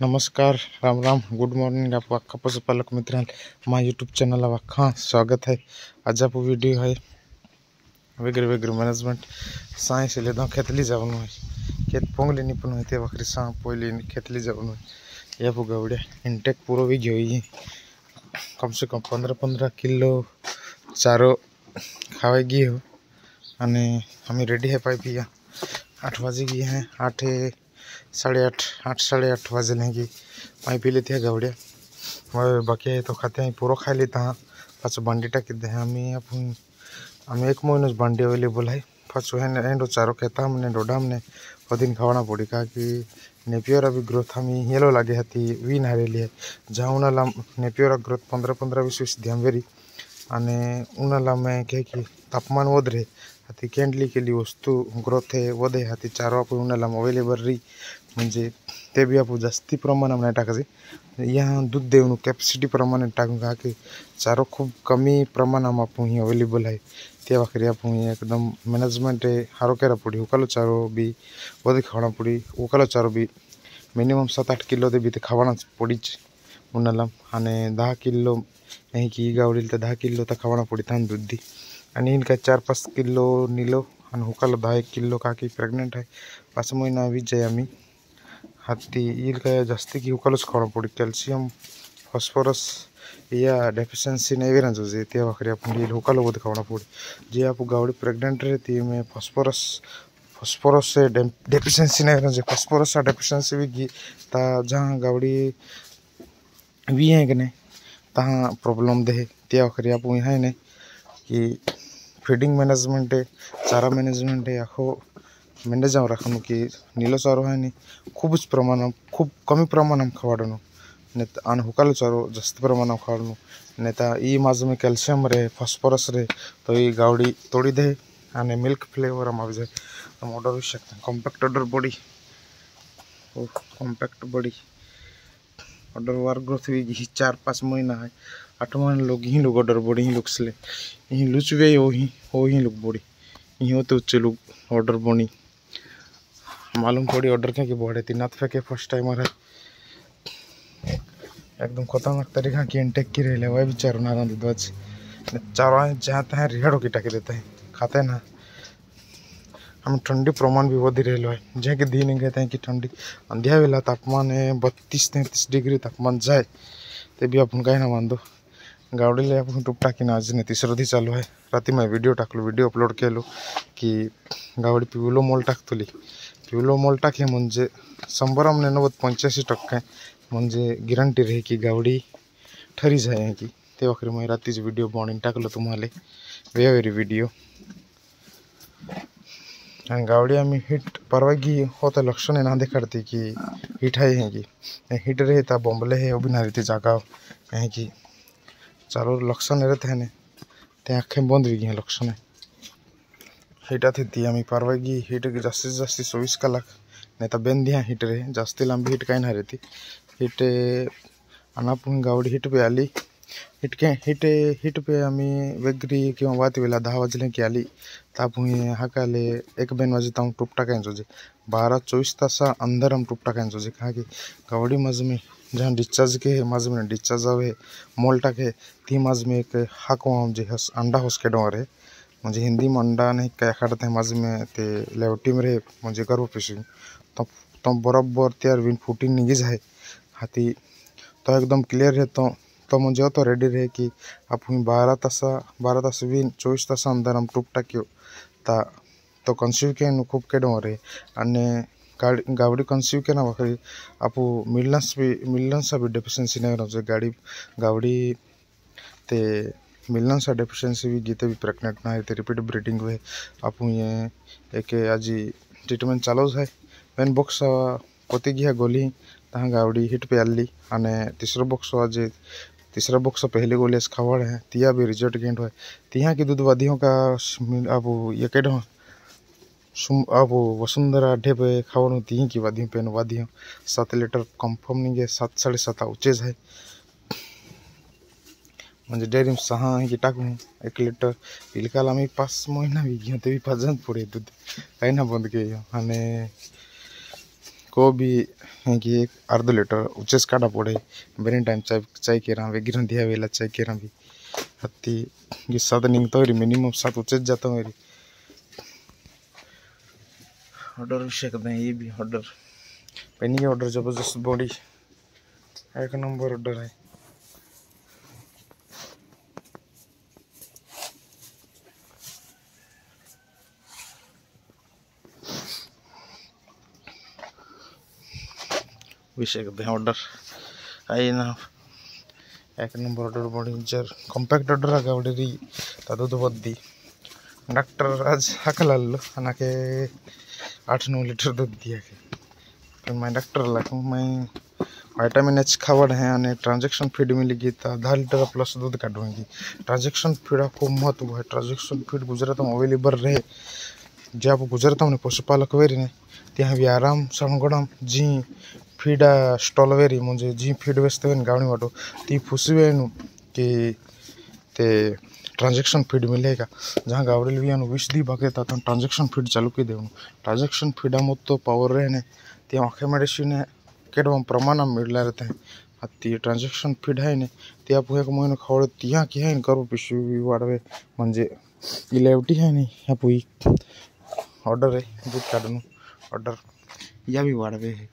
नमस्कार, Ram Ram, good morning आप अख्खा पशुपालक मित्रांनो माझ्या यूट्यूब चॅनलला अख्खा स्वागत आहे। आज आप व्हिडिओ आहे वेगळे वेगळे मॅनेजमेंट सायन्स लेदा खेतली जाऊन आहे खेत पोंगले निपुण होते वखरी सा पहले खेतली जाऊन या गवड्या इंटेक पूरा भी घेई कम से कम 15-15 किलो चारो खावे गी हो अने हमें रेडी है पाई पिया 8 बजे गई हैं 8 साढ़े आठ बजे लेंगे पाई पी लेते हैं गवड़िया बाकी है तो खाते हैं पूरा खा लेता हाँ पाच बांडी टाकी दे हमें एक महीने बांडी अवेलेबल है पाच एंडो चारो कहता हमने डोडा हमने दिन खावाना पड़ी कहा कि नेपियर अभी ग्रोथ हमें येलो लगे हती वी नारेली है जहाँ उन्हें नेपियर ग्रोथ 15-20 ध्यान वेरी अने उन्हाळा में कहे कि तापमान वध रहे हाथी केंडली केली वस्तू ग्रोथ है वधे हाथी चारो आप उन्हाळा अवेलेबल रही म्हणजे ते भी आप जास्ती प्रमाणात नाही टाकायचे यहाँ दूध देवनु कॅपॅसिटी प्रमाणे टाकून का कि चारो खूब कमी प्रमाणात आप अवेलेबल है ते वाखरी आप एकदम मैनेजमेंट हारो करा पड़ी उकालो चारो भी वधे खावा पड़ी उकालो चारो भी मिनिमम 7-8 किलो दे भी खावा पड़ी उन्हाळा आणि 10 किलो यहीं की गावड़ी 10 किलो तक खावा पड़ी था दूध दी आणि इनका 4-5 किलो नीलो आणि हुकालो 10-1 किलो का कि प्रेग्नेंट है 5 महीना भी जाए आम्ही हाथी इनका जास्ती की हुकालोच खावा पड़ी कैल्शियम फॉस्फोरस या डेफिशिएंसी नहीं रहना चाहिए ते वखरी अपन ये हुकालो बहुत खावा पड़ी जे आप गावड़ी प्रेग्नेंट रहती है में फॉस्फोरस से डेफिशिएंसी नहीं रहना चाहिए फॉस्फोरस से डेफिशिएंसी भी की ता जहाँ गावड़ी भी है कि नहीं तहाँ प्रॉब्लम दे ते वखरी आप यहाँ नहीं कि फीडिंग मैनेजमेंट है चारा मैनेजमेंट है आखो मैनेज रखनु कि नीलो चारो है नहीं खूब प्रमाण खूब कमी प्रमाण खवाड़नु नहीं हुकालो चारो जास्त प्रमाण खवाड़नु नहीं माज में कैल्शियम रहे फॉस्फोरस रहे तो ये गावड़ी तोड़ी दे आने मिल्क फ्लेवर हम जाए हम ऑर्डर भी सकते हैं compact order body compact body order वार ग्रोथ भी 4-5 महीना है 8 महीने लोग ही लोग ऑर्डर बॉडी ही लोग से यहीं लुचवे हो ही लोग बॉडी यहीं होते उच्च लोग ऑर्डर बनी मालूम पड़ी ऑर्डर क्या कि बॉडी 3 हाथ फेंके फर्स्ट टाइमर है एकदम खतरनाक तरीका की इंटेक की रही है वह भी चारों ना दूध चारों जहाँ तहाँ रिहाड़ो की टाके देते हैं खाते हैं ना हम ठंडी प्रमाण भी वधी रहे है जहाँ कि दिन कहते हैं कि ठंडी अंधिया वेला तापमान है 32-33 डिग्री तापमान जाए ते भी अपन कहीं ना बांधो गावड़ी ले अपन टूप टाकी आज ने तीसरा दी चालू है राती में वीडियो टाकलो वीडियो अपलोड केलो कि गावड़ी पिवलो मोल टाकतली पिवलो मोल टाके म्हणजे 100 हमने 90-85% म्हणजे गॅरंटी रहे की गावड़ी ठरी जाए की ते वखरी मैं रातीच वीडियो बनवून टाकलो तुम्हाला वेरी वीडियो गावड़ी आम्ही हिट परवागी होता लक्षण ना दिखाती कि हिट है कि हिट रहे था बॉम्बले है भी ना रहती जगह कहीं कि चारों लक्षण रहते हैं ते आँखें बंद भी गई लक्षण हिटा थी आम्ही परवागी हिट जास्ती से जास्ती 24 कलाक नहीं तो बेन दिया हिट रहे जास्ती लंबी हिट कहीं ना रहती हिट अनापुन गावड़ी हिट पे आली हिट पे आम्ही वेगरी किंवा वाती वेला 10 वाजले की आली ताप हाकाले 1 बेन वाजे ताऊ टूप टाकायचो जे 12-24 तासा अंदर हम टूप टाकायचो जे कहा कि गावड़ी मज में जहाँ डिस्चार्ज के मज में डिस्चार्ज आवे मोल टाके ती मज में एक हाको हम जे अंडा होस के डोर है मुझे हिंदी में अंडा नहीं क्या खाते हैं मज में ते लेवटी में रहे मुझे गर्व पिसी तो बराबर तैयार विन फूटी निगी जाए हाथी तो एकदम क्लियर है तो मुझे तो रेडी रहे कि आप 12 तास भी 24 तास अंदर हम टूप टाक्यो ता तो कंसीव के खूब के डोर है अने गावड़ी कंसीव के ना वखरी आप मिलन सा भी डेफिशिएंसी नहीं रहना गावड़ी ते मिलन सा डेफिशिएंसी भी गीते भी प्रेग्नेंट ना है रिपीट ब्रीडिंग हुए आप ये एक आज ट्रीटमेंट चालू है मेन बॉक्स पति गया गोली तहाँ गावड़ी हिट पे आली अने तीसरा बॉक्स पहले गोली खावड़ है तिया भी रिजल्ट गेंट है तिहा की दूध वादियों का अब ये कह अब वसुंधरा ढे पे खावड़ ती की वादियों पेन वादियों 7 लीटर कंफर्म नहीं है 7-7.5 उचेज है म्हणजे डेयरी में 6 की टाकू 1 लीटर पिलकाल आम्ही 5 महीना भी गयो ते भी 5 पड़े दूध कहीं ना बंद के को भी है कि एक अर्ध लीटर उचेस काटा पड़े बेरे टाइम चाय चाय केरा वेगिर दिया वेला चाय केरा भी हत्ती ये 7 निंग तो मिनिमम 7 उचेस जाता मेरी ऑर्डर विषय करते हैं। ये भी ऑर्डर पेनी के ऑर्डर जबरदस्त बॉडी एक नंबर ऑर्डर है। विषय करते हैं ऑर्डर आई ना एक नंबर ऑर्डर बॉडी जर कॉम्पैक्ट ऑर्डर आगा ऑर्डर तद तो बद्दी डॉक्टर आज हाकल के 8-9 लीटर दूध दिया के तो मैं डॉक्टर लाख मैं विटामिन एच खावड़ है अने ट्रांजेक्शन फीड मिलेगी तो 10 लीटर प्लस दूध काटूंगी। ट्रांजेक्शन फीड खूब महत्व है। ट्रांजेक्शन फीड गुजरात में अवेलेबल रहे जे आप गुजरात में पशुपालक वेरी ने त्या भी आराम सणगोड़म जी फीड स्टॉल वेरी म्हणजे जी फीड वेचते हुए गावणी वाटो ती फुसवे कि ते ट्रांजेक्शन फीड मिलेगा जहाँ गावड़े भी 20 दी भागे था ट्रांजेक्शन फीड चालू की देव ट्रांजेक्शन फीड मत तो पावर रहे ने त्या आखे मेडिसिन केडम प्रमाण मिळला रहते हैं हत्ती ट्रांजेक्शन फीड है ने त्या पुहे को मोहन खवड़ तिया की है करो पिशवी वाडवे म्हणजे इलेवटी है नहीं या पुई ऑर्डर है दूध काढून ऑर्डर या भी वाडवे है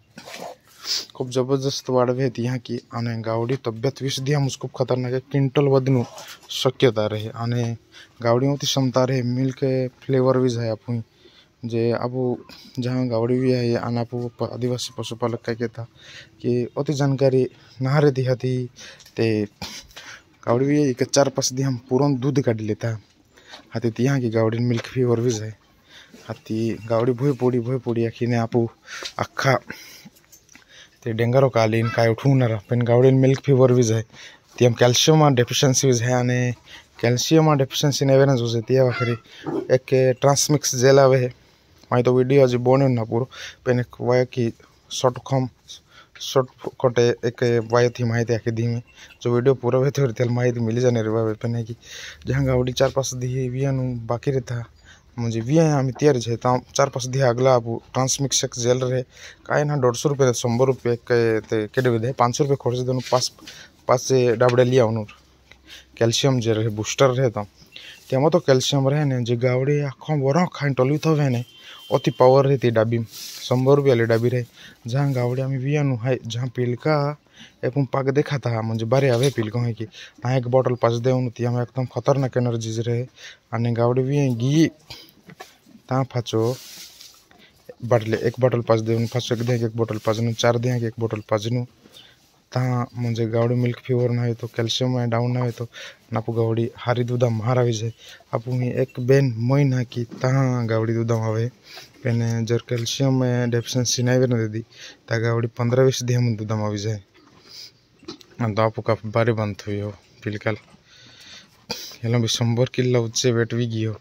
खूब जबरदस्त वाडवे है यहाँ की आने गावड़ी तब्यत 20 दिया मुझको खतरनाक है क्विंटल वजन शक्यता रहे आने गावड़ी होती क्षमता रहे मिल्क फ्लेवर भी है आप जे अब जहाँ गावड़ी भी है आना आप आदिवासी पशुपालक का कहता कि अति जानकारी नहारे दी थी ते गावड़ी भी है 4-5 दी हम पूरन दूध काट लेता हाथी यहाँ की गावड़ी मिल्क फ्लेवर भी है हाथी गावड़ी भोई पोड़ी आखी ने आप आखा ते डेंगरो कालीन काय उठून पण गावड़ी मिल्क फीवर भी है ती कैल्शियम डेफिशिएंसी भी है आने कैल्शियम डेफिशिएंसी ने एवेरेंस हो जाती है आखिरी एक ट्रांसमिक्स जेल आवे है माई तो वीडियो आज बने ना पूरा पेन एक वाय की शॉर्ट कटे एक वाय थी माहिती आखी दी में जो वीडियो पूरा हुए थे माहिती मिली जाने रे पेन की जहाँ गावड़ी 4-5 दी भी बाकी रहता म्हणजे वी आम्ही तयारी है 4-5 दी अगला अब ट्रांसमिक्स जेल रहे काय ना 150 रुपये 100 रुपये केडे विधे 500 रुपये खर्च देन 5 डाबडे लिया कैल्शियम जे रहे बूस्टर रहे तो तो कैल्शियम रहे ने जे गावड़ी आखो बर खाई टलवी थे ने अति पावर रहती डाबी 100 रुपये वाली डाबी रहे जहाँ गावड़ी आम्ही वी है जहाँ पिलका एक पाक देखा था म्हणजे बारे आवे पिलका है कि हाँ एक बॉटल 5 देवन ती हमें एकदम खतरनाक एनर्जीज रहे आने गावड़ी भी घी ता फाचो बाटले एक बॉटल 5 देवन फाचो एक बॉटल 5 4 दे एक बॉटल 5 ता म्हणजे गावड़ी मिल्क फीवर ना है तो कैल्शियम डाउन ना है तो नापू गावड़ी हारी दूधा मार आ जाए आप एक बेन महीना की ता गावड़ी दूधा आवे पेने जर कैल्शियम डेफिशिएंसी नहीं ना दे ता गावड़ी 15-20 दी हम दूधा आ जाए तो आप का बारे बंद हुई हो पिलकल ये भी 100 किलो उच्चे वेट भी गई हो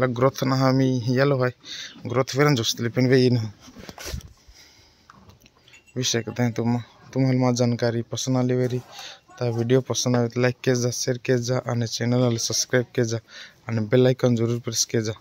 ग्रोथ ना हमी येलो भाई ग्रोथ वेरन जोस्तले पेन वे ना विषय कहते हैं तुम्हाला जानकारी पसंद आली वेरी तो वीडियो पसंद आए तो लाइक के जा शेयर के जा चैनल सब्सक्राइब के जा बेल आइकन जरूर प्रेस के जा।